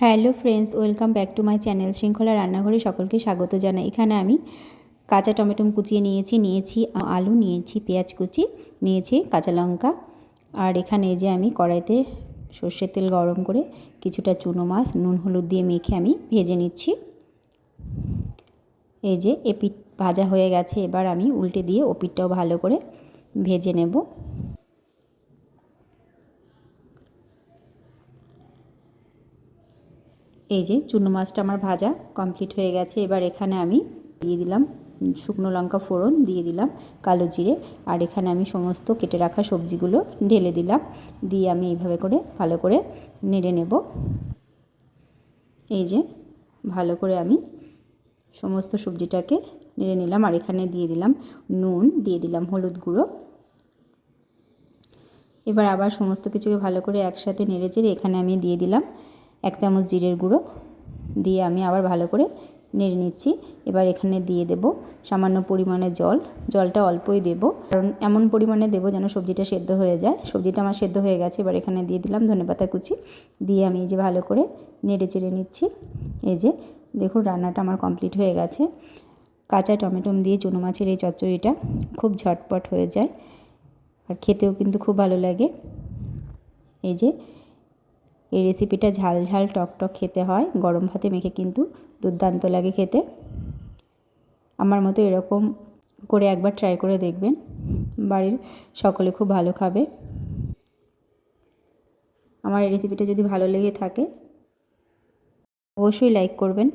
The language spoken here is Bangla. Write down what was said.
Hello friends, welcome back to my channel শৃঙ্খলা রান্নাঘরে সকলকে স্বাগত জানাই। এখানে আমি কাঁচা টমেটো কুচিয়ে নিয়েছি আলু নিয়েছি, পেঁয়াজ কুচি নিয়েছি, কাঁচা লঙ্কা। আর এখানে এই যে আমি কড়াইতে সর্ষের তেল গরম করে কিছুটা চুনো মাছ নুন হলুদ দিয়ে মেখে আমি ভেজে নিচ্ছি। এই যে এপিঠ ভাজা হয়ে গেছে, এবার আমি উল্টে দিয়ে ওপিঠটাও ভালো করে ভেজে নেব। এই যে চুনো মাছটা আমার ভাজা কমপ্লিট হয়ে গেছে। এবার এখানে আমি দিয়ে দিলাম শুকনো লঙ্কা ফোড়ন, দিয়ে দিলাম কালো জিরে, আর এখানে আমি সমস্ত কেটে রাখা সবজিগুলো ঢেলে দিলাম। দিয়ে আমি এইভাবে করে ভালো করে নেড়ে নেব। এই যে ভালো করে আমি সমস্ত সবজিটাকে নেড়ে নিলাম। আর এখানে দিয়ে দিলাম নুন, দিয়ে দিলাম হলুদ গুঁড়ো। এবার আবার সমস্ত কিছুকে ভালো করে একসাথে নেড়ে চেড়ে এখানে আমি দিয়ে দিলাম 1 চামচ জিরের গুঁড়ো, দিয়ে আমি আবার ভালো করে নেড়ে নিচ্ছি। এবার এখানে দিয়ে দেব সামান্য পরিমাণে জল, জলটা অল্পই দেব, কারণ এমন পরিমাণে দেব যেন সবজিটা সেদ্ধ হয়ে যায়। সবজিটা আমার সেদ্ধ হয়ে গেছে। এবার এখানে দিয়ে দিলাম ধনেপাতা কুচি, দিয়ে আমি এই যে ভালো করে নেড়ে চেড়ে নিচ্ছি। এই যে দেখুন রান্নাটা আমার কমপ্লিট হয়ে গেছে। কাঁচা টমেটো দিয়ে চুনো মাছের এই চচ্চড়িটা খুব ঝটপট হয়ে যায়, আর খেতেও কিন্তু খুব ভালো লাগে। এই যে এই রেসিপিটা ঝাল ঝাল টক টক খেতে হয়, গরম ভাতে মেখে কিন্তু দুর্দান্ত লাগে খেতে। আমার মতো এরকম করে একবার ট্রাই করে দেখবেন, বাড়ির সকলে খুব ভালো খাবে। আমার এই রেসিপিটা যদি ভালো লেগে থাকে অবশ্যই লাইক করবেন।